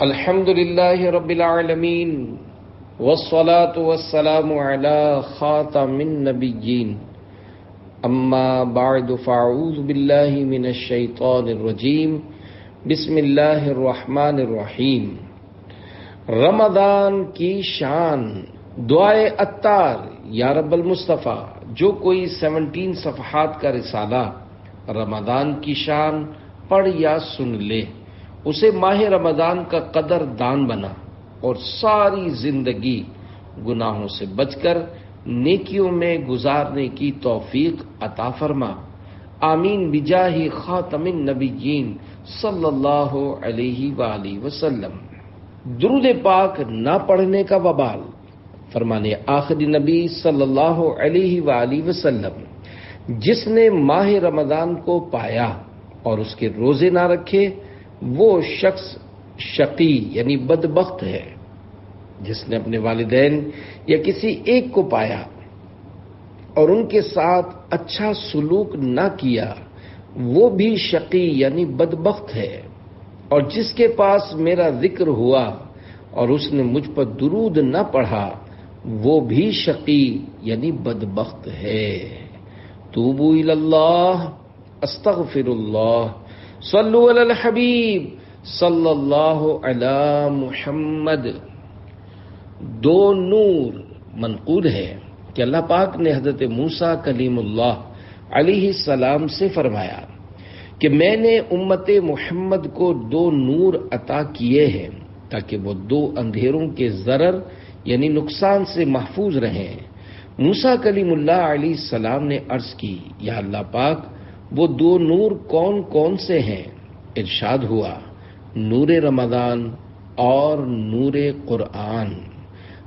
الحمد للہ رب العالمین والصلاة والسلام علی خاتم النبیین اما بعد فاعوذ باللہ من الشیطان الرجیم بسم اللہ الرحمن الرحیم۔ رمضان کی شان، دعائے عطار یا رب المصطفیٰ۔ جو کوئی 17 صفحات کا رسالہ رمضان کی شان پڑھ یا سن لے، اسے ماہ رمضان کا قدر دان بنا اور ساری زندگی گناہوں سے بچ کر نیکیوں میں گزارنے کی توفیق عطا فرما، آمین بجاہ خاتم النبیین صلی اللہ علیہ وآلہ وسلم۔ درود پاک نہ پڑھنے کا وبال۔ فرمانے آخری نبی صلی اللہ علیہ وآلہ وسلم، جس نے ماہ رمضان کو پایا اور اس کے روزے نہ رکھے، وہ شخص شقی یعنی بدبخت ہے۔ جس نے اپنے والدین یا کسی ایک کو پایا اور ان کے ساتھ اچھا سلوک نہ کیا، وہ بھی شقی یعنی بدبخت ہے۔ اور جس کے پاس میرا ذکر ہوا اور اس نے مجھ پر درود نہ پڑھا، وہ بھی شقی یعنی بدبخت ہے۔ توبوا الی اللہ، استغفر اللہ، صلو علی الحبیب صلی اللہ علی محمد۔ دو نور منقول ہے کہ اللہ پاک نے حضرت موسیٰ کلیم اللہ علیہ السلام سے فرمایا کہ میں نے امت محمد کو 2 نور عطا کیے ہیں تاکہ وہ 2 اندھیروں کے ضرر یعنی نقصان سے محفوظ رہیں۔ موسیٰ کلیم اللہ علیہ السلام نے عرض کی، یا اللہ پاک، وہ 2 نور کون کون سے ہیں؟ ارشاد ہوا، نور رمضان اور نور قرآن۔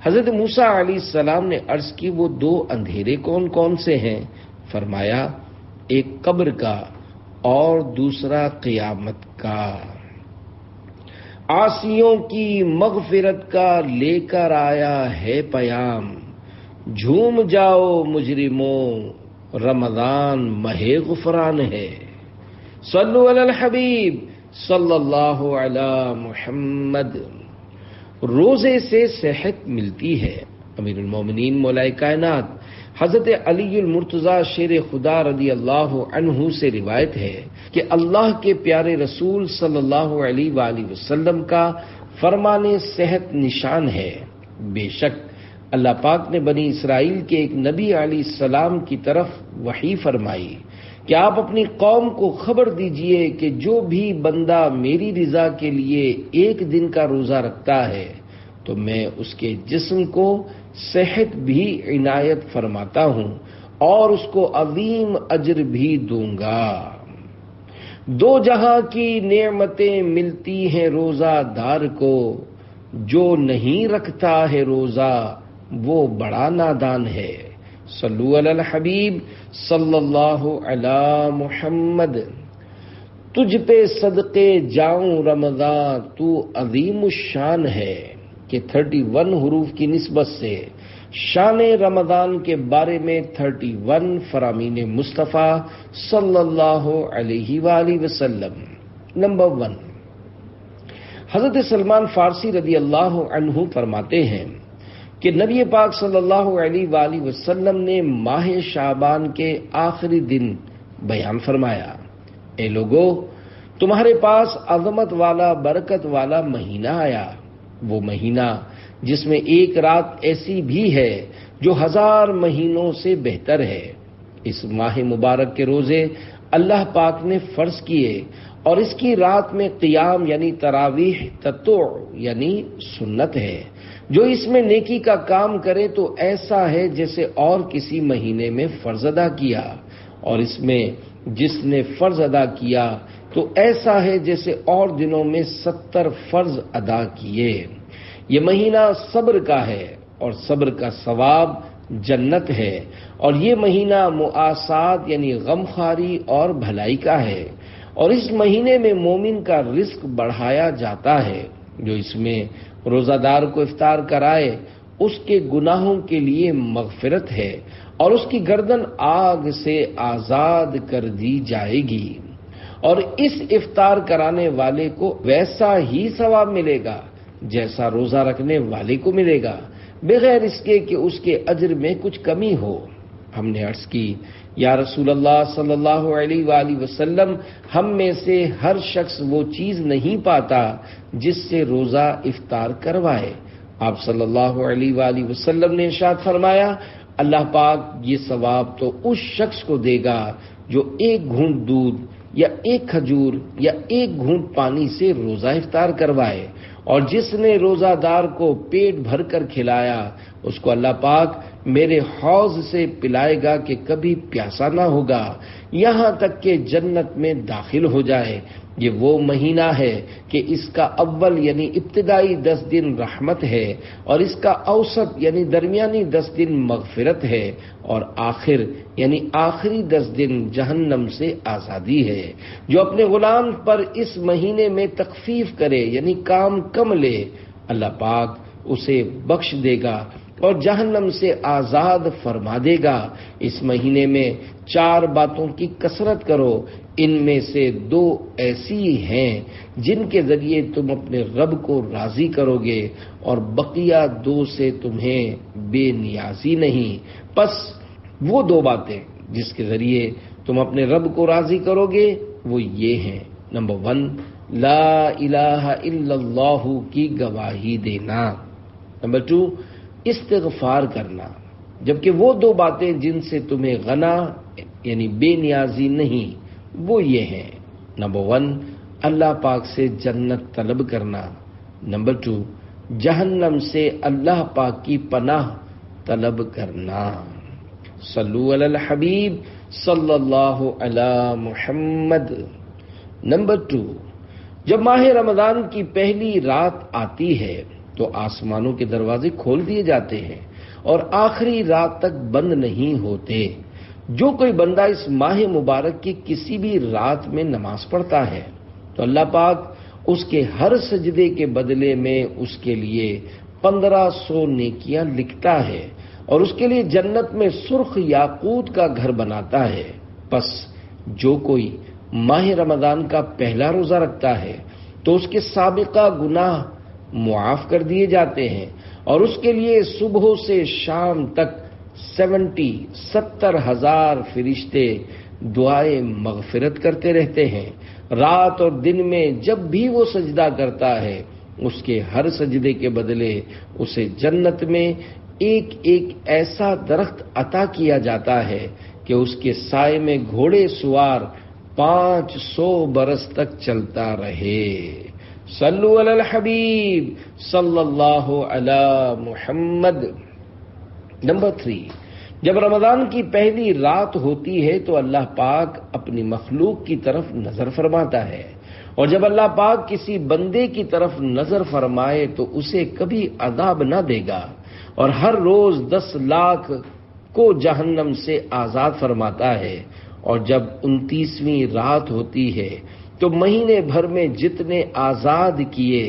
حضرت موسیٰ علیہ السلام نے عرض کی، وہ 2 اندھیرے کون کون سے ہیں؟ فرمایا، ایک قبر کا اور دوسرا قیامت کا۔ عاصیوں کی مغفرت کا لے کر آیا ہے پیام، جھوم جاؤ مجرموں، رمضان ماہ غفران ہے۔ صلو علی الحبیب صلی اللہ علی محمد۔ روزے سے صحت ملتی ہے۔ امیر المومنین مولا کائنات حضرت علی المرتضیٰ شیر خدا رضی اللہ عنہ سے روایت ہے کہ اللہ کے پیارے رسول صلی اللہ علیہ وآلہ وسلم کا فرمان صحت نشان ہے۔ بے شک اللہ پاک نے بنی اسرائیل کے ایک نبی علیہ السلام کی طرف وحی فرمائی کہ آپ اپنی قوم کو خبر دیجئے کہ جو بھی بندہ میری رضا کے لیے 1 دن کا روزہ رکھتا ہے تو میں اس کے جسم کو صحت بھی عنایت فرماتا ہوں اور اس کو عظیم اجر بھی دوں گا۔ 2 جہاں کی نعمتیں ملتی ہیں روزہ دار کو، جو نہیں رکھتا ہے روزہ وہ بڑا نادان ہے۔ صلو علی الحبیب صلی اللہ علی محمد۔ تجھ پہ صدقے جاؤں رمضان، تو عظیم الشان ہے کہ 31 حروف کی نسبت سے شان رمضان کے بارے میں 31 فرامین مصطفیٰ صلی اللہ علیہ وآلہ وسلم۔ نمبر 1، حضرت سلمان فارسی رضی اللہ عنہ فرماتے ہیں کہ نبی پاک صلی اللہ علیہ وآلہ وسلم نے ماہ شعبان کے آخری دن بیان فرمایا، اے لوگو، تمہارے پاس عظمت والا برکت والا مہینہ آیا، وہ مہینہ جس میں 1 رات ایسی بھی ہے جو 1000 مہینوں سے بہتر ہے۔ اس ماہ مبارک کے روزے اللہ پاک نے فرض کیے اور اس کی رات میں قیام یعنی تراویح تطوع یعنی سنت ہے۔ جو اس میں نیکی کا کام کرے تو ایسا ہے جیسے اور کسی مہینے میں فرض ادا کیا، اور اس میں جس نے فرض ادا کیا تو ایسا ہے جیسے اور دنوں میں 70 فرض ادا کیے۔ یہ مہینہ صبر کا ہے اور صبر کا ثواب جنت ہے، اور یہ مہینہ مؤاسات یعنی غمخواری اور بھلائی کا ہے، اور اس مہینے میں مومن کا رزق بڑھایا جاتا ہے۔ جو اس میں روزہ دار کو افطار کرائے اس کے گناہوں کے لیے مغفرت ہے اور اس کی گردن آگ سے آزاد کر دی جائے گی۔ اور اس افطار کرانے والے کو ویسا ہی ثواب ملے گا جیسا روزہ رکھنے والے کو ملے گا، بغیر اس کے کہ اس کے اجر میں کچھ کمی ہو۔ ہم نے عرض کی، یا رسول اللہ صلی اللہ علیہ وآلہ وسلم، ہم میں سے ہر شخص وہ چیز نہیں پاتا جس سے روزہ افطار کروائے۔ آپ صلی اللہ علیہ وآلہ وسلم نے ارشاد فرمایا، اللہ پاک یہ ثواب تو اس شخص کو دے گا جو ایک گھونٹ دودھ یا ایک کھجور یا ایک گھونٹ پانی سے روزہ افطار کروائے، اور جس نے روزہ دار کو پیٹ بھر کر کھلایا اس کو اللہ پاک میرے حوض سے پلائے گا کہ کبھی پیاسا نہ ہوگا یہاں تک کہ جنت میں داخل ہو جائے۔ یہ وہ مہینہ ہے کہ اس کا اول یعنی ابتدائی 10 دن رحمت ہے، اور اس کا اوسط یعنی درمیانی 10 دن مغفرت ہے، اور آخر یعنی آخری 10 دن جہنم سے آزادی ہے۔ جو اپنے غلام پر اس مہینے میں تخفیف کرے یعنی کام کم لے، اللہ پاک اسے بخش دے گا اور جہنم سے آزاد فرما دے گا۔ اس مہینے میں 4 باتوں کی کثرت کرو، ان میں سے 2 ایسی ہیں جن کے ذریعے تم اپنے رب کو راضی کرو گے، اور بقیہ 2 سے تمہیں بے نیازی نہیں۔ پس وہ 2 باتیں جس کے ذریعے تم اپنے رب کو راضی کرو گے وہ یہ ہیں، نمبر 1 لا الہ الا اللہ کی گواہی دینا، نمبر 2 استغفار کرنا، جبکہ وہ 2 باتیں جن سے تمہیں غنا یعنی بے نیازی نہیں وہ یہ ہیں، نمبر 1 اللہ پاک سے جنت طلب کرنا، نمبر 2 جہنم سے اللہ پاک کی پناہ طلب کرنا۔ صلو علی الحبیب صلی اللہ علی محمد۔ نمبر 2، جب ماہ رمضان کی پہلی رات آتی ہے تو آسمانوں کے دروازے کھول دیے جاتے ہیں اور آخری رات تک بند نہیں ہوتے۔ جو کوئی بندہ اس ماہ مبارک کی کسی بھی رات میں نماز پڑھتا ہے تو اللہ پاک اس کے ہر سجدے کے بدلے میں اس کے لیے 1500 نیکیاں لکھتا ہے اور اس کے لیے جنت میں سرخ یاقوت کا گھر بناتا ہے۔ پس جو کوئی ماہ رمضان کا پہلا روزہ رکھتا ہے تو اس کے سابقہ گناہ معاف کر دیے جاتے ہیں، اور اس کے لیے صبح سے شام تک 70,000 فرشتے دعائیں مغفرت کرتے رہتے ہیں۔ رات اور دن میں جب بھی وہ سجدہ کرتا ہے اس کے ہر سجدے کے بدلے اسے جنت میں ایک ایک ایسا درخت عطا کیا جاتا ہے کہ اس کے سائے میں گھوڑے سوار 500 برس تک چلتا رہے۔ صلو علی الحبیب صلی اللہ علی محمد۔ نمبر 3، جب رمضان کی پہلی رات ہوتی ہے تو اللہ پاک اپنی مخلوق کی طرف نظر فرماتا ہے، اور جب اللہ پاک کسی بندے کی طرف نظر فرمائے تو اسے کبھی عذاب نہ دے گا، اور ہر روز 10 لاکھ کو جہنم سے آزاد فرماتا ہے۔ اور جب 29ویں رات ہوتی ہے تو مہینے بھر میں جتنے آزاد کیے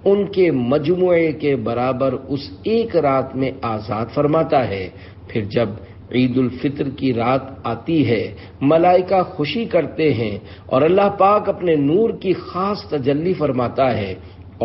ان کے مجموعے کے برابر اس ایک رات میں آزاد فرماتا ہے۔ پھر جب عید الفطر کی رات آتی ہے ملائکہ خوشی کرتے ہیں اور اللہ پاک اپنے نور کی خاص تجلی فرماتا ہے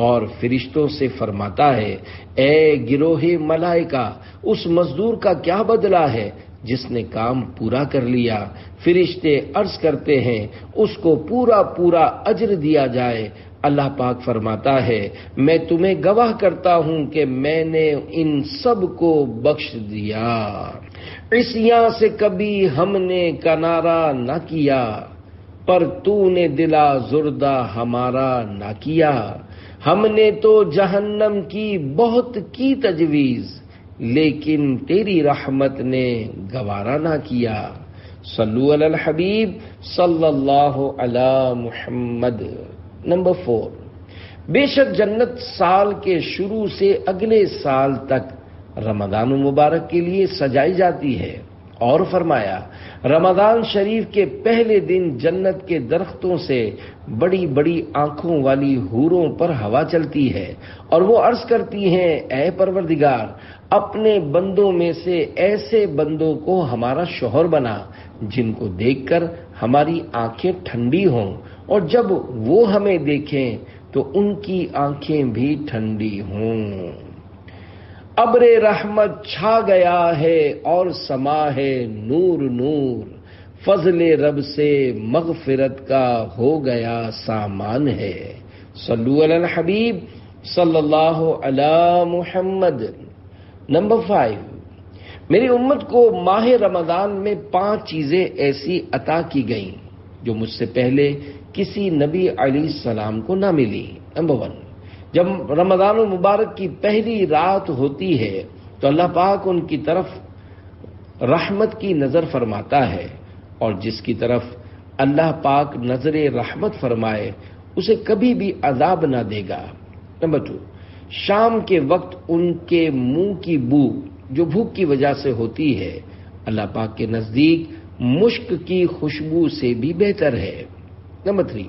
اور فرشتوں سے فرماتا ہے، اے گروہ ملائکہ، اس مزدور کا کیا بدلہ ہے جس نے کام پورا کر لیا؟ فرشتے عرض کرتے ہیں اس کو پورا پورا اجر دیا جائے۔ اللہ پاک فرماتا ہے، میں تمہیں گواہ کرتا ہوں کہ میں نے ان سب کو بخش دیا۔ عصیاں سے کبھی ہم نے کنارہ نہ کیا، پر تو نے دلا زردہ ہمارا نہ کیا۔ ہم نے تو جہنم کی بہت کی تجویز، لیکن تیری رحمت نے گوارا نہ کیا۔ صلو علی الحبیب صلی اللہ علی محمد۔ نمبر 4، بے شک جنت سال کے شروع سے اگلے سال تک رمضان المبارک کے لیے سجائی جاتی ہے، اور فرمایا رمضان شریف کے پہلے دن جنت کے درختوں سے بڑی بڑی آنکھوں والی حوروں پر ہوا چلتی ہے اور وہ عرض کرتی ہیں، اے پروردگار، اپنے بندوں میں سے ایسے بندوں کو ہمارا شوہر بنا جن کو دیکھ کر ہماری آنکھیں ٹھنڈی ہوں اور جب وہ ہمیں دیکھیں تو ان کی آنکھیں بھی ٹھنڈی ہوں۔ ابر رحمت چھا گیا ہے اور سما ہے نور نور، فضل رب سے مغفرت کا ہو گیا سامان ہے۔ صلو علی الحبیب صلی اللہ علی محمد۔ نمبر 5، میری امت کو ماہ رمضان میں 5 چیزیں ایسی عطا کی گئیں جو مجھ سے پہلے کسی نبی علیہ السلام کو نہ ملی۔ نمبر 1، جب رمضان المبارک کی پہلی رات ہوتی ہے تو اللہ پاک ان کی طرف رحمت کی نظر فرماتا ہے، اور جس کی طرف اللہ پاک نظر رحمت فرمائے اسے کبھی بھی عذاب نہ دے گا۔ نمبر 2، شام کے وقت ان کے منہ کی بو جو بھوک کی وجہ سے ہوتی ہے اللہ پاک کے نزدیک مشک کی خوشبو سے بھی بہتر ہے۔ نمبر 3،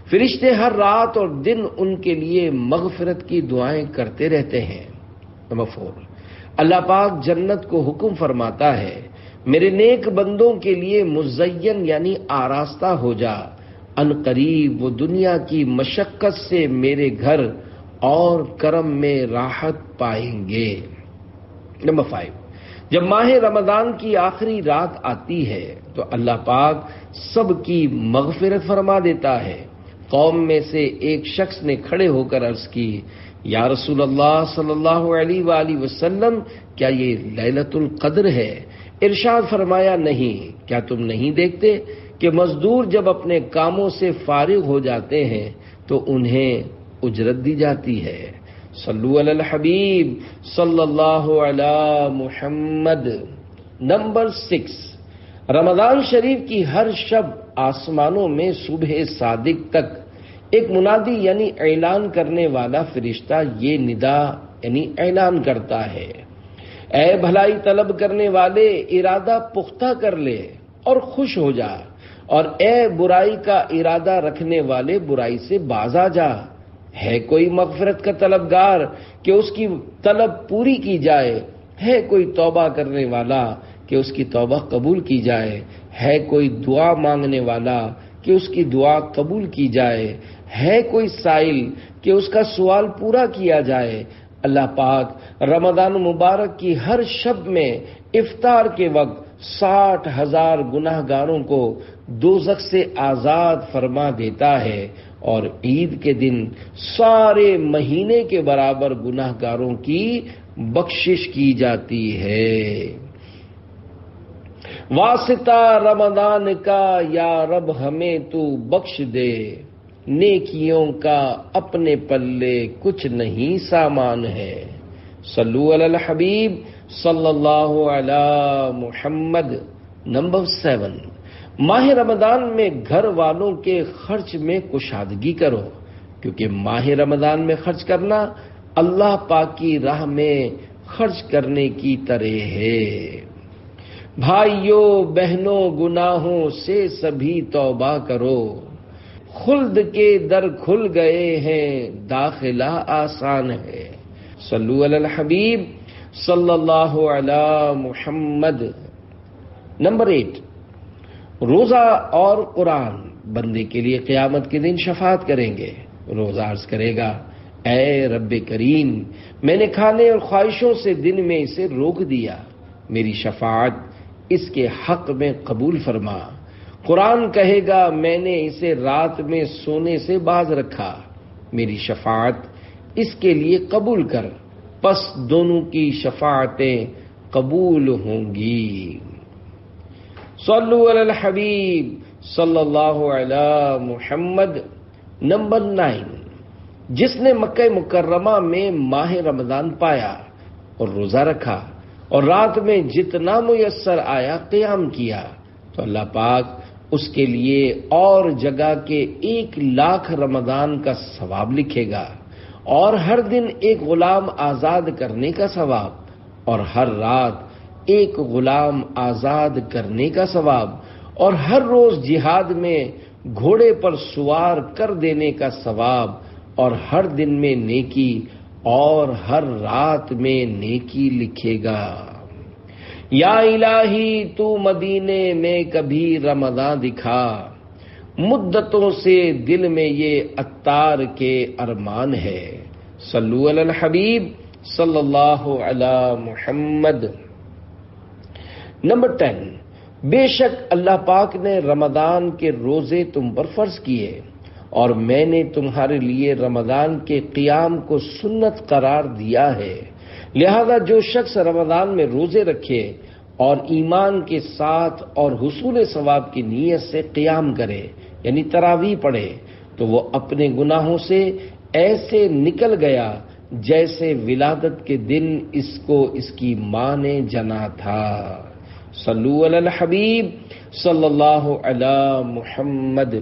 فرشتے ہر رات اور دن ان کے لیے مغفرت کی دعائیں کرتے رہتے ہیں۔ نمبر 4، اللہ پاک جنت کو حکم فرماتا ہے میرے نیک بندوں کے لیے مزین یعنی آراستہ ہو جا، ان قریب وہ دنیا کی مشقت سے میرے گھر اور کرم میں راحت پائیں گے۔ نمبر 5، جب ماہ رمضان کی آخری رات آتی ہے تو اللہ پاک سب کی مغفرت فرما دیتا ہے۔ قوم میں سے ایک شخص نے کھڑے ہو کر عرض کی، یا رسول اللہ صلی اللہ علیہ وآلہ وسلم، کیا یہ لیلۃ القدر ہے؟ ارشاد فرمایا، نہیں، کیا تم نہیں دیکھتے کہ مزدور جب اپنے کاموں سے فارغ ہو جاتے ہیں تو انہیں اجرت دی جاتی ہے۔ صلو علی الحبیب صلی اللہ علی محمد۔ نمبر 6، رمضان شریف کی ہر شب آسمانوں میں صبح صادق تک ایک منادی یعنی اعلان کرنے والا فرشتہ یہ ندا یعنی اعلان کرتا ہے، اے بھلائی طلب کرنے والے ارادہ پختہ کر لے اور خوش ہو جا، اور اے برائی کا ارادہ رکھنے والے برائی سے باز آ جا۔ ہے کوئی مغفرت کا طلبگار کہ اس کی طلب پوری کی جائے، ہے کوئی توبہ کرنے والا کہ اس کی توبہ قبول کی جائے، ہے کوئی دعا مانگنے والا کہ اس کی دعا قبول کی جائے، ہے کوئی سائل کہ اس کا سوال پورا کیا جائے۔ اللہ پاک رمضان مبارک کی ہر شب میں افطار کے وقت 60,000 گناہ گاروں کو دوزخ سے آزاد فرما دیتا ہے، اور عید کے دن سارے مہینے کے برابر گناہ گاروں کی بخشش کی جاتی ہے۔ واسطہ رمضان کا یا رب ہمیں تو بخش دے، نیکیوں کا اپنے پلے کچھ نہیں سامان ہے۔ صلو علی الحبیب صلی اللہ علی محمد۔ نمبر 7، ماہ رمضان میں گھر والوں کے خرچ میں کشادگی کرو، کیونکہ ماہ رمضان میں خرچ کرنا اللہ پاک کی راہ میں خرچ کرنے کی طرح ہے۔ بھائیوں بہنوں گناہوں سے سبھی توبہ کرو، خلد کے در کھل گئے ہیں داخلہ آسان ہے۔ صلو علی الحبیب صلی اللہ علی محمد۔ نمبر 8، روزہ اور قرآن بندے کے لیے قیامت کے دن شفاعت کریں گے۔ روزہ عرض کرے گا، اے رب کریم، میں نے کھانے اور خواہشوں سے دن میں اسے روک دیا، میری شفاعت اس کے حق میں قبول فرما۔ قرآن کہے گا، میں نے اسے رات میں سونے سے باز رکھا، میری شفاعت اس کے لیے قبول کر، پس دونوں کی شفاعتیں قبول ہوں گی۔ صلو علی الحبیب صلی اللہ علی محمد۔ نمبر 9، جس نے مکہ مکرمہ میں ماہ رمضان پایا اور روزہ رکھا اور رات میں جتنا میسر آیا قیام کیا تو اللہ پاک اس کے لیے اور جگہ کے 1,00,000 رمضان کا ثواب لکھے گا، اور ہر دن ایک غلام آزاد کرنے کا ثواب، اور ہر رات ایک غلام آزاد کرنے کا ثواب، اور ہر روز جہاد میں گھوڑے پر سوار کر دینے کا ثواب، اور ہر دن میں نیکی اور ہر رات میں نیکی لکھے گا۔ یا الہی تو مدینے میں کبھی رمضان دکھا، مدتوں سے دل میں یہ عطار کے ارمان ہے۔ صلو علی الحبیب صلی اللہ علی محمد۔ نمبر 10، بے شک اللہ پاک نے رمضان کے روزے تم پر فرض کیے، اور میں نے تمہارے لیے رمضان کے قیام کو سنت قرار دیا ہے، لہذا جو شخص رمضان میں روزے رکھے اور ایمان کے ساتھ اور حصول ثواب کی نیت سے قیام کرے، یعنی تراویح پڑھے، تو وہ اپنے گناہوں سے ایسے نکل گیا جیسے ولادت کے دن اس کو اس کی ماں نے جنا تھا۔ صلو علی الحبیب صلی اللہ علی محمد۔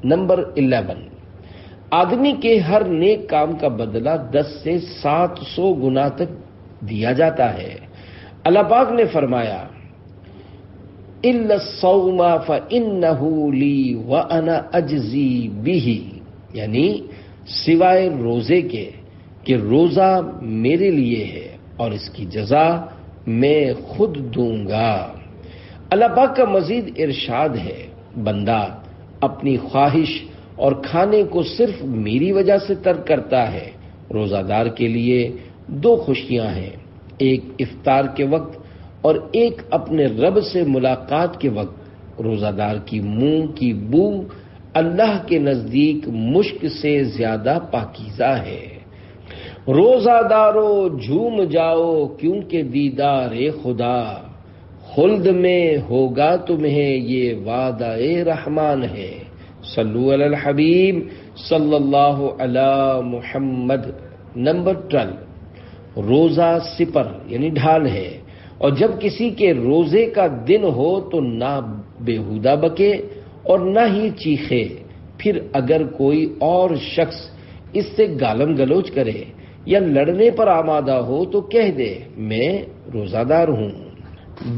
نمبر 11، آدمی کے ہر نیک کام کا بدلہ 10 سے 700 گنا تک دیا جاتا ہے۔ اللہ پاک نے فرمایا الا الصوم فانه لی وانا اجزی بہ، یعنی سوائے روزے کے کہ روزہ میرے لیے ہے اور اس کی جزا میں خود دوں گا۔ اللہ پاک کا مزید ارشاد ہے، بندہ اپنی خواہش اور کھانے کو صرف میری وجہ سے ترک کرتا ہے۔ روزہ دار کے لیے 2 خوشیاں ہیں، ایک افطار کے وقت اور ایک اپنے رب سے ملاقات کے وقت۔ روزہ دار کی منہ کی بو اللہ کے نزدیک مشک سے زیادہ پاکیزہ ہے۔ روزہ دارو جھوم جاؤ کیونکہ دیدار خدا، خلد میں ہوگا تمہیں یہ وعدہ رحمان ہے۔ صلو علی الحبیب صلی اللہ علی محمد۔ نمبر 12، روزہ سپر یعنی ڈھال ہے، اور جب کسی کے روزے کا دن ہو تو نہ بےہودہ بکے اور نہ ہی چیخے، پھر اگر کوئی اور شخص اس سے گالم گلوچ کرے یا لڑنے پر آمادہ ہو تو کہہ دے میں روزہ دار ہوں۔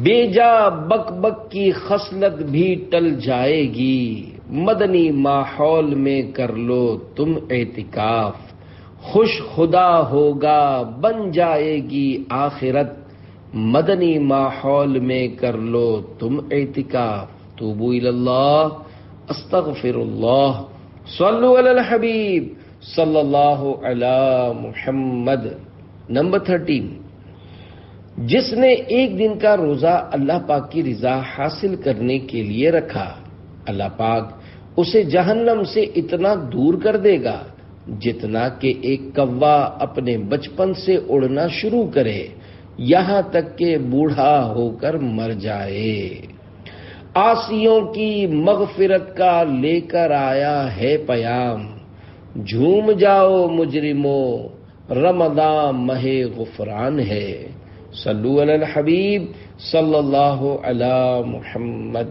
بے جا بک بک کی خصلت بھی ٹل جائے گی، مدنی ماحول میں کر لو تم اعتکاف، خوش خدا ہوگا بن جائے گی آخرت، مدنی ماحول میں کر لو تم اعتکاف۔ توبوا الی اللہ استغفر اللہ، صلو علی الحبیب صلی اللہ علی محمد۔ نمبر 13، جس نے ایک دن کا روزہ اللہ پاک کی رضا حاصل کرنے کے لیے رکھا، اللہ پاک اسے جہنم سے اتنا دور کر دے گا جتنا کہ ایک کوا اپنے بچپن سے اڑنا شروع کرے یہاں تک کہ بوڑھا ہو کر مر جائے۔ عاصیوں کی مغفرت کا لے کر آیا ہے پیام، جھوم جاؤ مجرموں رمضان ماہ غفران ہے۔ صلو علی الحبیب صلی اللہ علی محمد۔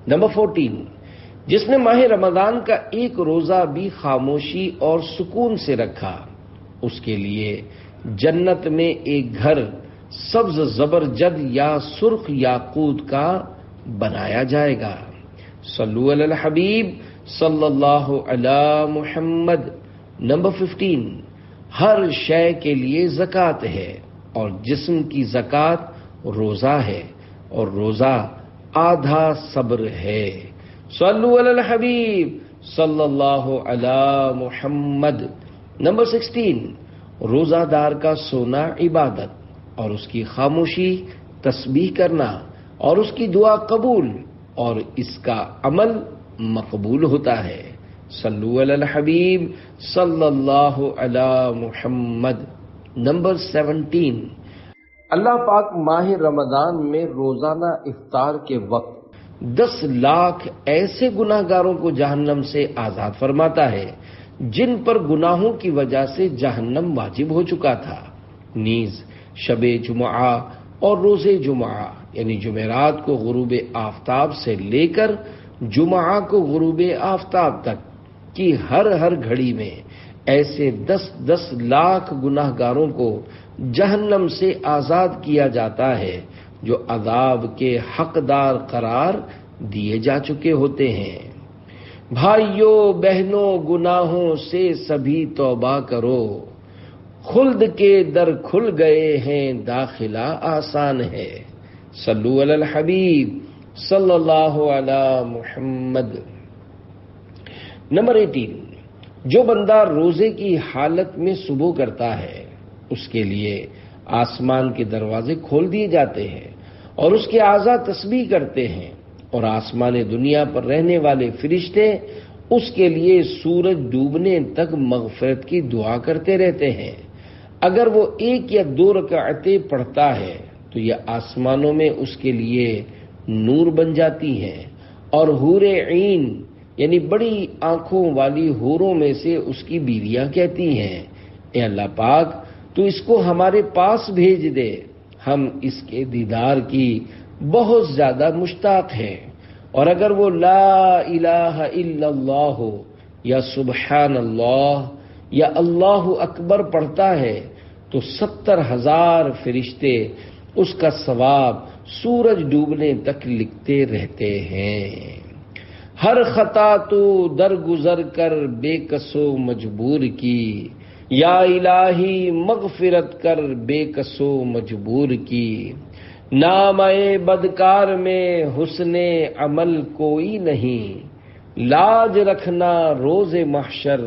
نمبر 14، جس نے ماہ رمضان کا ایک روزہ بھی خاموشی اور سکون سے رکھا، اس کے لیے جنت میں ایک گھر سبز زبرجد یا سرخ یاقوت کا بنایا جائے گا۔ صلو علی الحبیب صلی اللہ علی محمد۔ نمبر 15، ہر شے کے لیے زکوٰۃ ہے، اور جسم کی زکوٰۃ روزہ ہے، اور روزہ آدھا صبر ہے۔ صلو علی الحبیب صلی اللہ علی محمد۔ نمبر 16، روزہ دار کا سونا عبادت اور اس کی خاموشی تسبیح کرنا اور اس کی دعا قبول اور اس کا عمل مقبول ہوتا ہے۔ صلو علی الحبیب صلی اللہ علی محمد۔ نمبر 17، اللہ پاک ماہ رمضان میں روزانہ افطار کے وقت 10 لاکھ ایسے گناہ گاروں کو جہنم سے آزاد فرماتا ہے جن پر گناہوں کی وجہ سے جہنم واجب ہو چکا تھا۔ نیز شب جمعہ اور روز جمعہ یعنی جمعرات کو غروب آفتاب سے لے کر جمعہ کو غروب آفتاب تک کی ہر گھڑی میں ایسے 10 لاکھ گناہ گاروں کو جہنم سے آزاد کیا جاتا ہے جو عذاب کے حقدار قرار دیے جا چکے ہوتے ہیں۔ بھائیوں بہنوں، گناہوں سے سبھی توبہ کرو، خلد کے در کھل گئے ہیں، داخلہ آسان ہے۔ صلو علی الحبیب صلی اللہ علی محمد۔ نمبر 18، جو بندہ روزے کی حالت میں صبح کرتا ہے اس کے لیے آسمان کے دروازے کھول دیے جاتے ہیں اور اس کے اعضاء تسبیح کرتے ہیں، اور آسمان دنیا پر رہنے والے فرشتے اس کے لیے سورج ڈوبنے تک مغفرت کی دعا کرتے رہتے ہیں۔ اگر وہ 1 یا 2 رکعتیں پڑھتا ہے تو یہ آسمانوں میں اس کے لیے نور بن جاتی ہیں، اور حور عین یعنی بڑی آنکھوں والی حوروں میں سے اس کی بیویاں کہتی ہیں، اے اللہ پاک تو اس کو ہمارے پاس بھیج دے، ہم اس کے دیدار کی بہت زیادہ مشتاق ہیں۔ اور اگر وہ لا الہ الا اللہ یا سبحان اللہ یا اللہ اکبر پڑھتا ہے تو 70,000 فرشتے اس کا ثواب سورج ڈوبنے تک لکھتے رہتے ہیں۔ ہر خطا تو درگزر کر بے کس و مجبور کی، یا الہی مغفرت کر بے کس و مجبور کی۔ نامۂ بدکار میں حسن عمل کوئی نہیں، لاج رکھنا روز محشر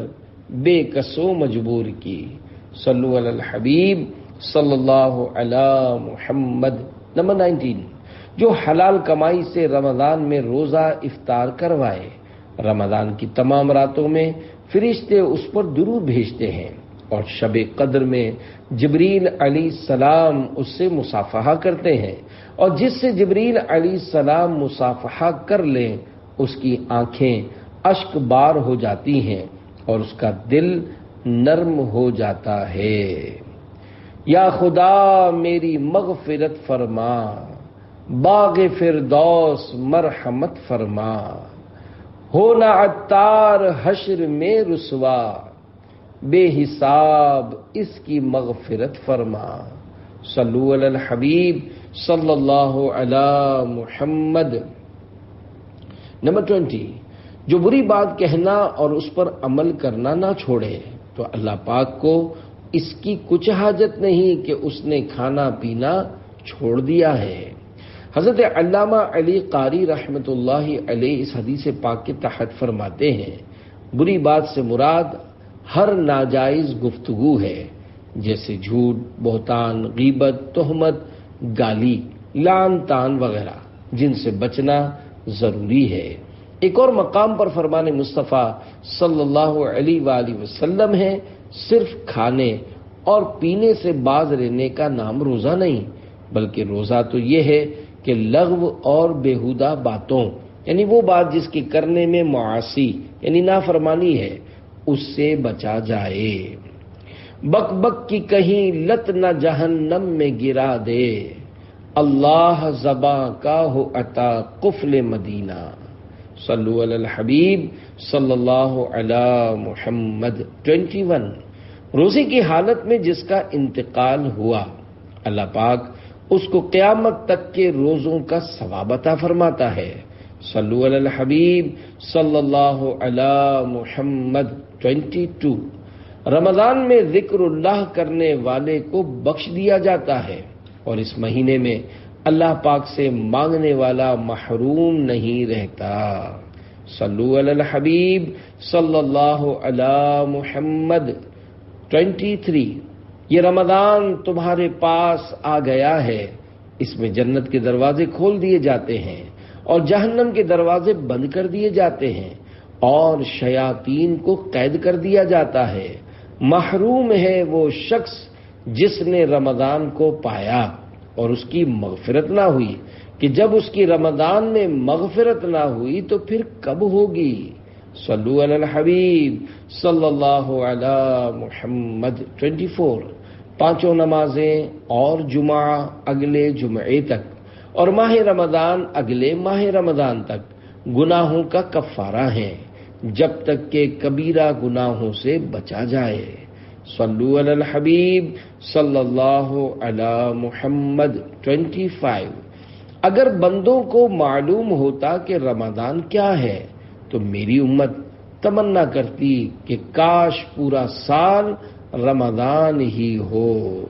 بے کس و مجبور کی۔ صلو علی الحبیب صلی اللہ علی محمد۔ نمبر 19، جو حلال کمائی سے رمضان میں روزہ افطار کروائے، رمضان کی تمام راتوں میں فرشتے اس پر درود بھیجتے ہیں، اور شب قدر میں جبریل علیہ السلام اس سے مصافحہ کرتے ہیں، اور جس سے جبریل علیہ السلام مصافحہ کر لیں اس کی آنکھیں اشک بار ہو جاتی ہیں اور اس کا دل نرم ہو جاتا ہے۔ یا خدا میری مغفرت فرما، باغ فردوس مرحمت فرما، ہونا عطار حشر میں رسوا، بے حساب اس کی مغفرت فرما۔ صلو علی الحبیب صلی اللہ علی محمد۔ نمبر 20، جو بری بات کہنا اور اس پر عمل کرنا نہ چھوڑے تو اللہ پاک کو اس کی کچھ حاجت نہیں کہ اس نے کھانا پینا چھوڑ دیا ہے۔ حضرت علامہ علی قاری رحمۃ اللہ علیہ اس حدیث پاک کے تحت فرماتے ہیں، بری بات سے مراد ہر ناجائز گفتگو ہے، جیسے جھوٹ، بہتان، غیبت، تہمت، گالی، لعن طعن وغیرہ، جن سے بچنا ضروری ہے۔ ایک اور مقام پر فرمان مصطفیٰ صلی اللہ علیہ وآلہ وسلم ہے، صرف کھانے اور پینے سے باز رہنے کا نام روزہ نہیں، بلکہ روزہ تو یہ ہے کہ لغو اور بیہودہ باتوں، یعنی وہ بات جس کے کرنے میں معاصی یعنی نافرمانی ہے، اس سے بچا جائے۔ بک بک کی کہیں لت نہ جہنم میں گرا دے، اللہ زباں کا ہو عطا قفل مدینہ۔ صلو علی الحبیب صلی اللہ علی محمد۔ 21، روزے کی حالت میں جس کا انتقال ہوا، اللہ پاک اس کو قیامت تک کے روزوں کا ثواب عطا فرماتا ہے۔ صلو علی الحبیب صلی اللہ علی محمد۔ 22، رمضان میں ذکر اللہ کرنے والے کو بخش دیا جاتا ہے، اور اس مہینے میں اللہ پاک سے مانگنے والا محروم نہیں رہتا۔ صلو علی الحبیب صلی اللہ علی محمد۔ 23، یہ رمضان تمہارے پاس آ گیا ہے، اس میں جنت کے دروازے کھول دیے جاتے ہیں اور جہنم کے دروازے بند کر دیے جاتے ہیں، اور شیاطین کو قید کر دیا جاتا ہے۔ محروم ہے وہ شخص جس نے رمضان کو پایا اور اس کی مغفرت نہ ہوئی، کہ جب اس کی رمضان میں مغفرت نہ ہوئی تو پھر کب ہوگی؟ صلو علی الحبیب صلی اللہ علی محمد۔ 24، پانچوں نمازیں اور جمعہ اگلے جمعے تک اور ماہ رمضان اگلے ماہ رمضان تک گناہوں کا کفارہ ہیں، جب تک کہ کبیرہ گناہوں سے بچا جائے۔ صلو علی الحبیب صلی اللہ علی محمد۔ 25، اگر بندوں کو معلوم ہوتا کہ رمضان کیا ہے تو میری امت تمنا کرتی کہ کاش پورا سال رمضان ہی ہو۔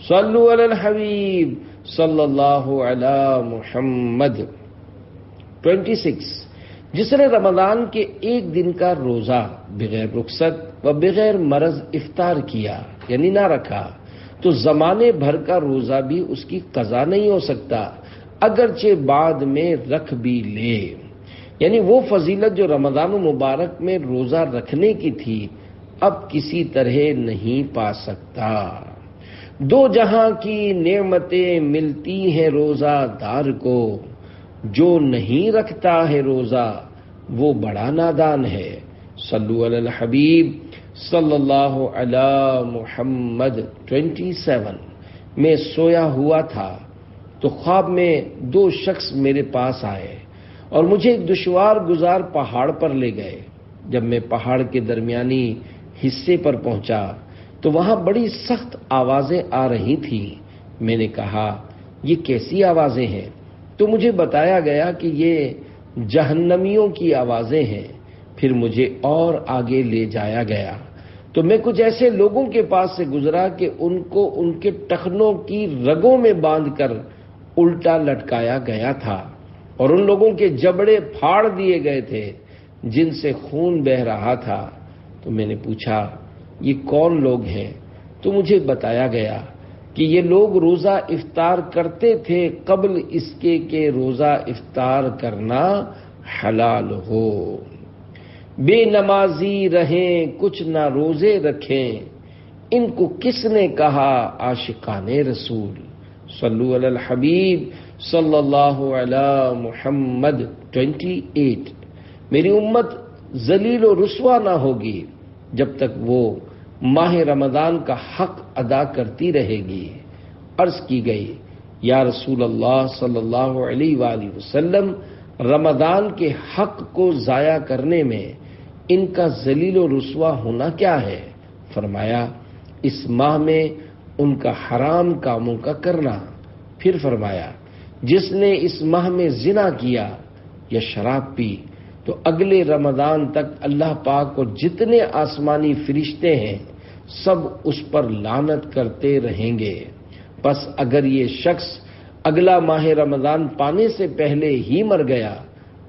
صلو علی الحبیب صلی اللہ علی محمد۔ 26، جس نے رمضان کے ایک دن کا روزہ بغیر رخصت و بغیر مرض افطار کیا یعنی نہ رکھا تو زمانے بھر کا روزہ بھی اس کی قضا نہیں ہو سکتا، اگرچہ بعد میں رکھ بھی لے۔ یعنی وہ فضیلت جو رمضان مبارک میں روزہ رکھنے کی تھی اب کسی طرح نہیں پا سکتا۔ دو جہاں کی نعمتیں ملتی ہیں روزہ دار کو، جو نہیں رکھتا ہے روزہ وہ بڑا نادان ہے۔ صلو علی الحبیب صلی اللہ علی محمد۔ 27، میں سویا ہوا تھا تو خواب میں دو شخص میرے پاس آئے اور مجھے ایک دشوار گزار پہاڑ پر لے گئے۔ جب میں پہاڑ کے درمیانی حصے پر پہنچا تو وہاں بڑی سخت آوازیں آ رہی تھیں۔ میں نے کہا یہ کیسی آوازیں ہیں؟ تو مجھے بتایا گیا کہ یہ جہنمیوں کی آوازیں ہیں۔ پھر مجھے اور آگے لے جایا گیا تو میں کچھ ایسے لوگوں کے پاس سے گزرا کہ ان کو ان کے ٹخنوں کی رگوں میں باندھ کر الٹا لٹکایا گیا تھا اور ان لوگوں کے جبڑے پھاڑ دیے گئے تھے جن سے خون بہہ رہا تھا۔ تو میں نے پوچھا یہ کون لوگ ہیں؟ تو مجھے بتایا گیا کہ یہ لوگ روزہ افطار کرتے تھے قبل اس کے کہ روزہ افطار کرنا حلال ہو۔ بے نمازی رہیں کچھ نہ روزے رکھیں، ان کو کس نے کہا عاشقان رسول؟ صلو علی الحبیب صلی اللہ علی محمد۔ 28، میری امت ذلیل و رسوا نہ ہوگی جب تک وہ ماہ رمضان کا حق ادا کرتی رہے گی۔ عرض کی گئی یا رسول اللہ صلی اللہ علیہ وآلہ وسلم، رمضان کے حق کو ضائع کرنے میں ان کا ذلیل و رسوا ہونا کیا ہے؟ فرمایا اس ماہ میں ان کا حرام کاموں کا کرنا۔ پھر فرمایا جس نے اس ماہ میں زنا کیا یا شراب پی تو اگلے رمضان تک اللہ پاک اور جتنے آسمانی فرشتے ہیں سب اس پر لعنت کرتے رہیں گے۔ بس اگر یہ شخص اگلا ماہ رمضان پانے سے پہلے ہی مر گیا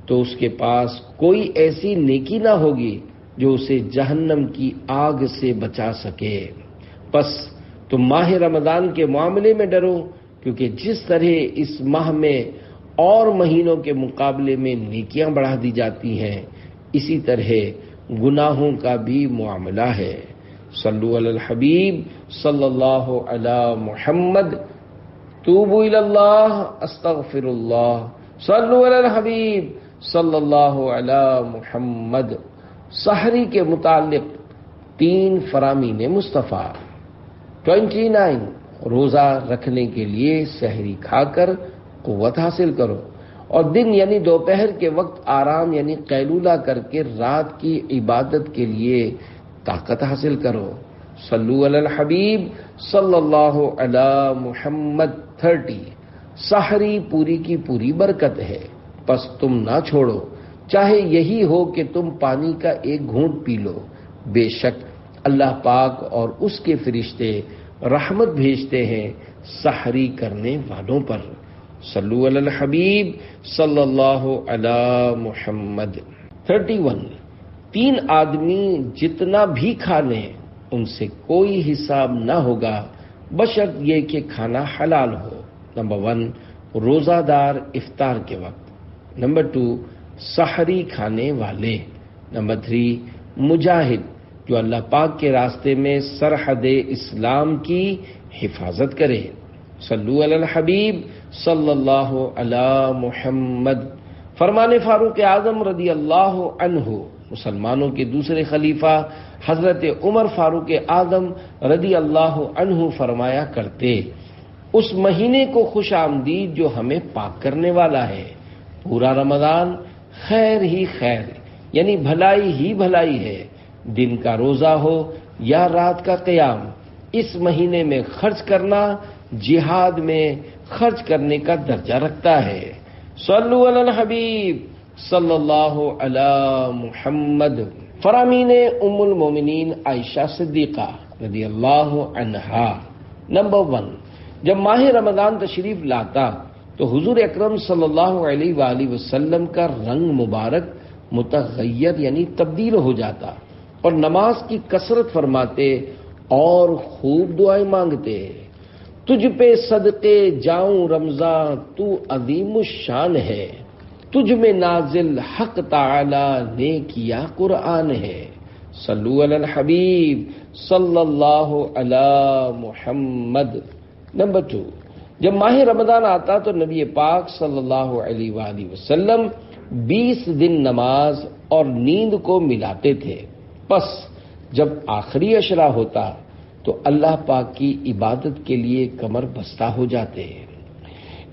تو اس کے پاس کوئی ایسی نیکی نہ ہوگی جو اسے جہنم کی آگ سے بچا سکے۔ بس تم ماہ رمضان کے معاملے میں ڈرو، کیونکہ جس طرح اس ماہ میں اور مہینوں کے مقابلے میں نیکیاں بڑھا دی جاتی ہیں اسی طرح گناہوں کا بھی معاملہ ہے۔ صلو علی الحبیب صلی اللہ علی محمد۔ توبوا الی اللہ استغفر اللہ۔ صلو علی الحبیب صلی اللہ علی محمد۔ سحری کے متعلق 3 فرامین مصطفیٰ۔ 29، روزہ رکھنے کے لیے سحری کھا کر قوت حاصل کرو اور دن یعنی دوپہر کے وقت آرام یعنی قیلولہ کر کے رات کی عبادت کے لیے طاقت حاصل کرو۔ صلو علی الحبیب صلی اللہ علی محمد۔ 30، سحری پوری کی پوری برکت ہے، پس تم نہ چھوڑو، چاہے یہی ہو کہ تم پانی کا ایک گھونٹ پی لو۔ بے شک اللہ پاک اور اس کے فرشتے رحمت بھیجتے ہیں سحری کرنے والوں پر۔ صلو علی الحبیب صلی اللہ علی محمد۔ 31، 3 آدمی جتنا بھی کھا لیں ان سے کوئی حساب نہ ہوگا بشرط یہ کہ کھانا حلال ہو۔ نمبر 1، روزہ دار افطار کے وقت۔ نمبر 2، سحری کھانے والے۔ نمبر 3، مجاہد جو اللہ پاک کے راستے میں سرحد اسلام کی حفاظت کرے۔ صلو علی الحبیب صلی اللہ علی محمد۔ فرمان فاروق اعظم رضی اللہ عنہ، مسلمانوں کے دوسرے خلیفہ حضرت عمر فاروق اعظم رضی اللہ عنہ فرمایا کرتے، اس مہینے کو خوش آمدید جو ہمیں پاک کرنے والا ہے۔ پورا رمضان خیر ہی خیر یعنی بھلائی ہی بھلائی ہے، دن کا روزہ ہو یا رات کا قیام، اس مہینے میں خرچ کرنا جہاد میں خرچ کرنے کا درجہ رکھتا ہے۔ صلو علی الحبیب صلی اللہ علی محمد۔ فرامین ام المومنین عائشہ صدیقہ رضی اللہ عنہا۔ نمبر 1، جب ماہ رمضان تشریف لاتا تو حضور اکرم صلی اللہ علیہ وآلہ وسلم کا رنگ مبارک متغیر یعنی تبدیل ہو جاتا اور نماز کی کثرت فرماتے اور خوب دعائیں مانگتے۔ تجھ پہ صدقے جاؤں رمضان تو عظیم الشان ہے، تجھ میں نازل حق تعالی نے کیا قرآن ہے، صلو علی الحبیب صلی اللہ علی محمد۔ نمبر 2، جب ماہ رمضان آتا تو نبی پاک صلی اللہ علیہ وآلہ وسلم 20 دن نماز اور نیند کو ملاتے تھے، پس جب آخری عشرہ ہوتا تو اللہ پاک کی عبادت کے لیے کمر بستہ ہو جاتے۔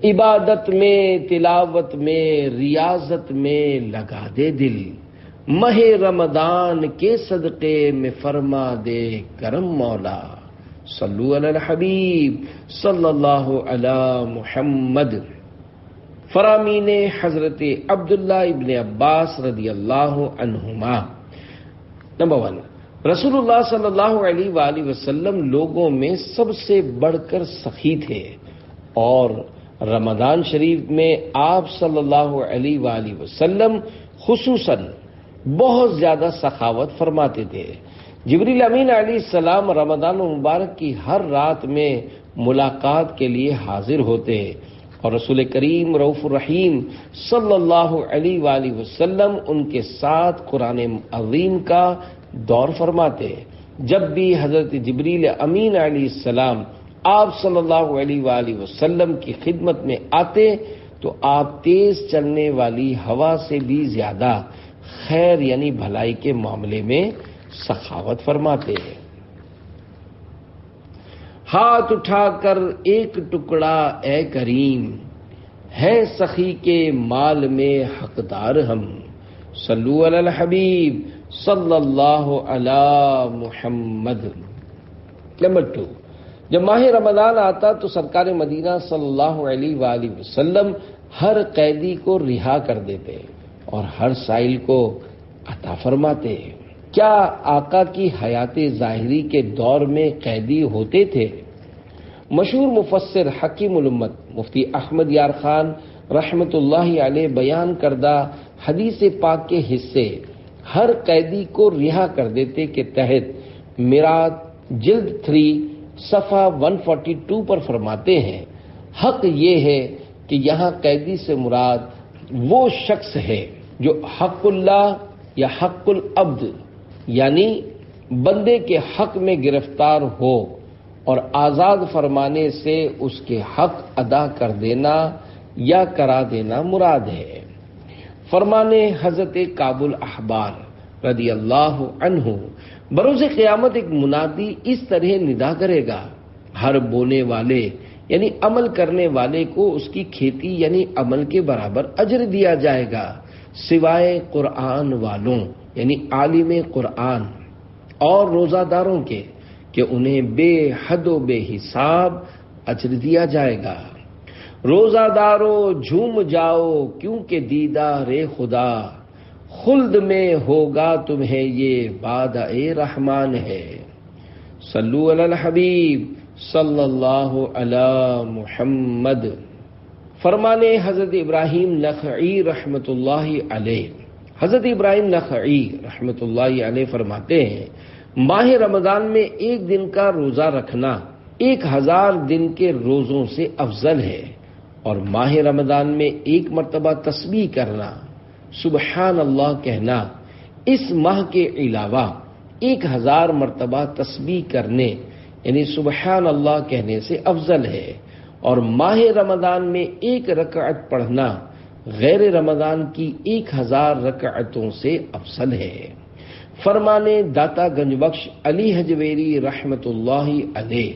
عبادت میں، تلاوت میں، ریاضت میں لگا دے دل، ماہ رمضان کے صدقے میں فرما دے کرم مولا، صلو علی الحبیب صلی اللہ علی محمد۔ فرامین حضرت عبداللہ ابن عباس رضی اللہ عنہما۔ نمبر 1، رسول اللہ صلی اللہ علیہ وآلہ وسلم لوگوں میں سب سے بڑھ کر سخی تھے اور رمضان شریف میں آپ صلی اللہ علیہ وآلہ وسلم خصوصاً بہت زیادہ سخاوت فرماتے تھے۔ جبریل امین علیہ السلام رمضان المبارک کی ہر رات میں ملاقات کے لیے حاضر ہوتے اور رسول کریم رؤوف الرحیم صلی اللہ علیہ وآلہ وسلم ان کے ساتھ قرآن عظیم کا دور فرماتے۔ جب بھی حضرت جبریل امین علیہ السلام آپ صلی اللہ علیہ وآلہ وسلم کی خدمت میں آتے تو آپ تیز چلنے والی ہوا سے بھی زیادہ خیر یعنی بھلائی کے معاملے میں سخاوت فرماتے ہیں۔ ہاتھ اٹھا کر ایک ٹکڑا اے کریم، ہے سخی کے مال میں حقدار ہم، صلو علی الحبیب صلی اللہ علی محمد۔ نمبر 2، جب ماہ رمضان آتا تو سرکار مدینہ صلی اللہ علیہ وآلہ وسلم ہر قیدی کو رہا کر دیتے اور ہر سائل کو عطا فرماتے۔ کیا آقا کی حیات ظاہری کے دور میں قیدی ہوتے تھے؟ مشہور مفسر حکیم الامت مفتی احمد یار خان رحمت اللہ علیہ بیان کردہ حدیث پاک کے حصے ہر قیدی کو رہا کر دیتے کے تحت میراث جلد 3 صفحہ 142 پر فرماتے ہیں، حق یہ ہے کہ یہاں قیدی سے مراد وہ شخص ہے جو حق اللہ یا حق العبد یعنی بندے کے حق میں گرفتار ہو اور آزاد فرمانے سے اس کے حق ادا کر دینا یا کرا دینا مراد ہے۔ فرمانے حضرت کعب الاحبار رضی اللہ عنہ، بروز قیامت ایک منادی اس طرح ندا کرے گا، ہر بونے والے یعنی عمل کرنے والے کو اس کی کھیتی یعنی عمل کے برابر اجر دیا جائے گا، سوائے قرآن والوں یعنی عالم قرآن اور روزہ داروں کے کہ انہیں بے حد و بے حساب اجر دیا جائے گا۔ روزہ دارو جھوم جاؤ کیونکہ دیدار خدا، خلد میں ہوگا تمہیں یہ وعدہ رحمان ہے، صلو علی الحبیب صلی اللہ علی محمد۔ فرمانے حضرت ابراہیم نخعی رحمت اللہ علیہ، حضرت ابراہیم نخعی رحمت اللہ علیہ فرماتے ہیں، ماہ رمضان میں ایک دن کا روزہ رکھنا 1000 دن کے روزوں سے افضل ہے، اور ماہ رمضان میں ایک مرتبہ تسبیح کرنا، سبحان اللہ کہنا اس ماہ کے علاوہ 1000 مرتبہ تسبیح کرنے یعنی سبحان اللہ کہنے سے افضل ہے، اور ماہ رمضان میں ایک رکعت پڑھنا غیر رمضان کی 1000 رکعتوں سے افضل ہے۔ فرمانے داتا گنج بخش علی حجویری رحمت اللہ علیہ،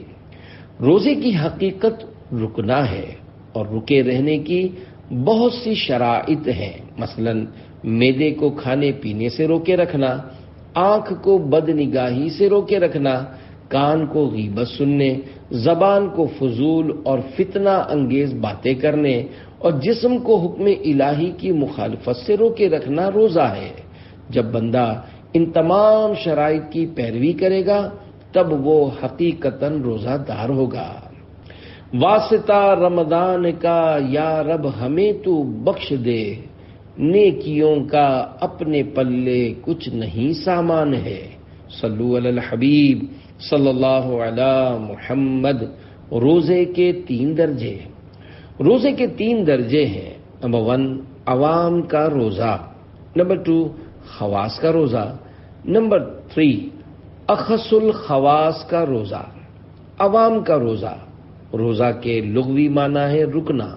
روزے کی حقیقت رکنا ہے اور رکے رہنے کی بہت سی شرائط ہیں، مثلا معدے کو کھانے پینے سے روکے رکھنا، آنکھ کو بد نگاہی سے روکے رکھنا، کان کو غیبت سننے، زبان کو فضول اور فتنہ انگیز باتیں کرنے، اور جسم کو حکم الہی کی مخالفت سے روکے رکھنا روزہ ہے۔ جب بندہ ان تمام شرائط کی پیروی کرے گا تب وہ حقیقتاً روزہ دار ہوگا۔ واسطہ رمضان کا یا رب ہمیں تو بخش دے، نیکیوں کا اپنے پلے کچھ نہیں سامان ہے۔ صلو علی الحبیب صلی اللہ علی محمد۔ روزے کے 3 درجے۔ روزے کے 3 درجے ہیں۔ نمبر 1 عوام کا روزہ، نمبر 2 خواص کا روزہ، نمبر 3 اخص الخواص کا روزہ۔ عوام کا روزہ، روزہ کے لغوی معنی ہے رکنا،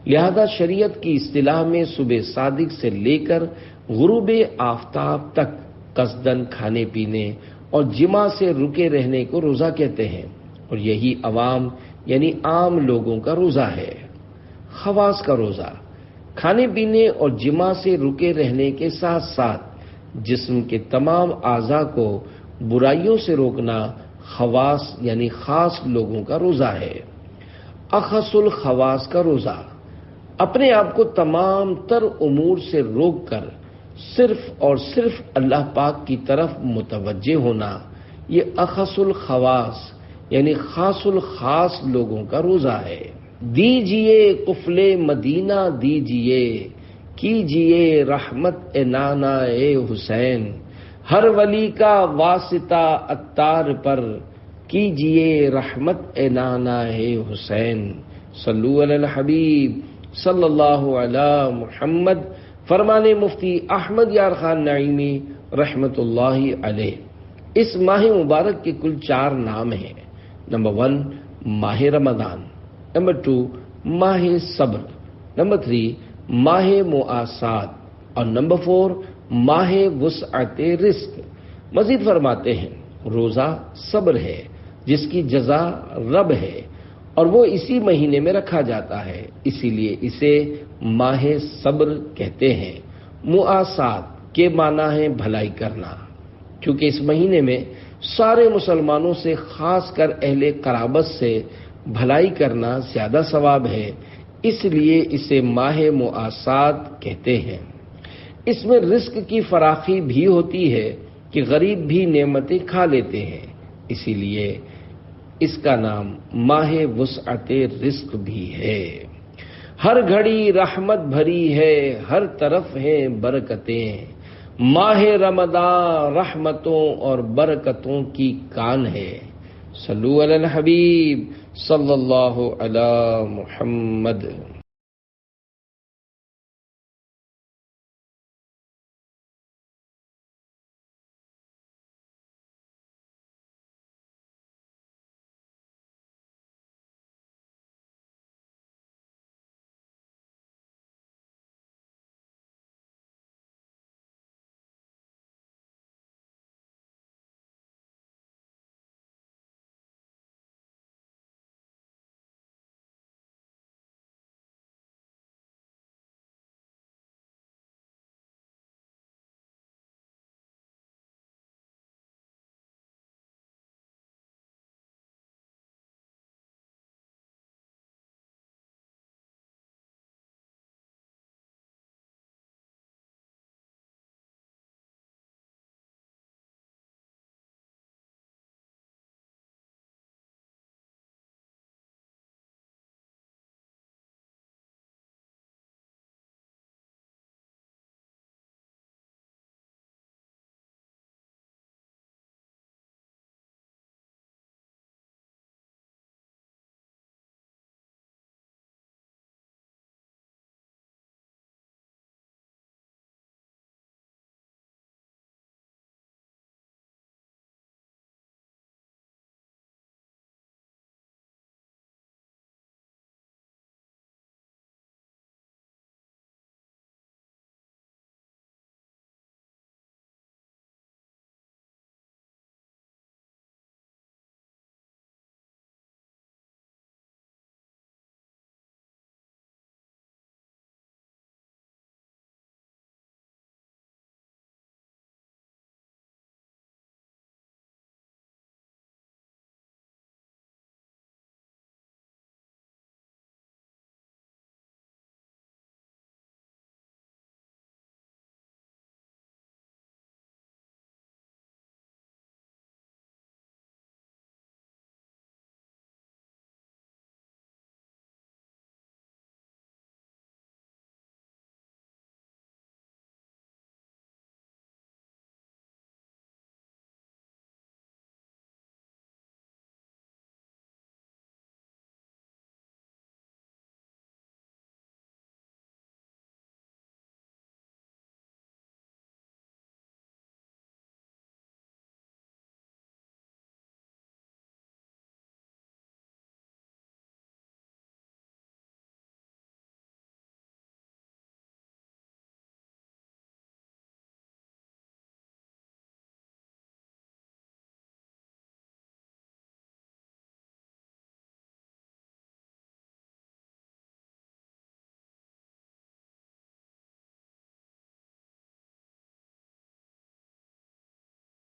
لہذا شریعت کی اصطلاح میں صبح صادق سے لے کر غروب آفتاب تک قصدن کھانے پینے اور جماع سے رکے رہنے کو روزہ کہتے ہیں، اور یہی عوام یعنی عام لوگوں کا روزہ ہے۔ خواص کا روزہ، کھانے پینے اور جماع سے رکے رہنے کے ساتھ ساتھ جسم کے تمام اعضاء کو برائیوں سے روکنا خواص یعنی خاص لوگوں کا روزہ ہے۔ اخص الخواص کا روزہ، اپنے آپ کو تمام تر امور سے روک کر صرف اور صرف اللہ پاک کی طرف متوجہ ہونا، یہ اخص الخواص یعنی خاص الخاص لوگوں کا روزہ ہے۔ دیجئے قفل مدینہ دیجئے، کیجئے رحمت نانا حسین، ہر ولی کا واسطہ عطار پر، کیجئے رحمت نانا حسین۔ صلو علی الحبیب صلی اللہ علی محمد۔ فرمان مفتی احمد یار خان نعیمی رحمت اللہ علیہ۔ اس ماہ مبارک کے کل 4 نام ہیں۔ نمبر 1 ماہ رمضان، نمبر 2 ماہ صبر، نمبر 3 ماہ مواسات، اور نمبر 4 ماہ وسعت رزق۔ مزید فرماتے ہیں روزہ صبر ہے جس کی جزا رب ہے، اور وہ اسی مہینے میں رکھا جاتا ہے، اسی لیے اسے ماہ صبر کہتے ہیں۔ مواسات کے معنی ہے بھلائی کرنا، کیونکہ اس مہینے میں سارے مسلمانوں سے خاص کر اہل قرابت سے بھلائی کرنا زیادہ ثواب ہے، اس لیے اسے ماہ مواسات کہتے ہیں۔ اس میں رزق کی فراخی بھی ہوتی ہے کہ غریب بھی نعمتیں کھا لیتے ہیں، اسی لیے اس کا نام ماہ وسعت رزق بھی ہے۔ ہر گھڑی رحمت بھری ہے، ہر طرف ہیں برکتیں، ماہ رمضان رحمتوں اور برکتوں کی کان ہے۔ صلو علی الحبیب صلی اللہ علی محمد۔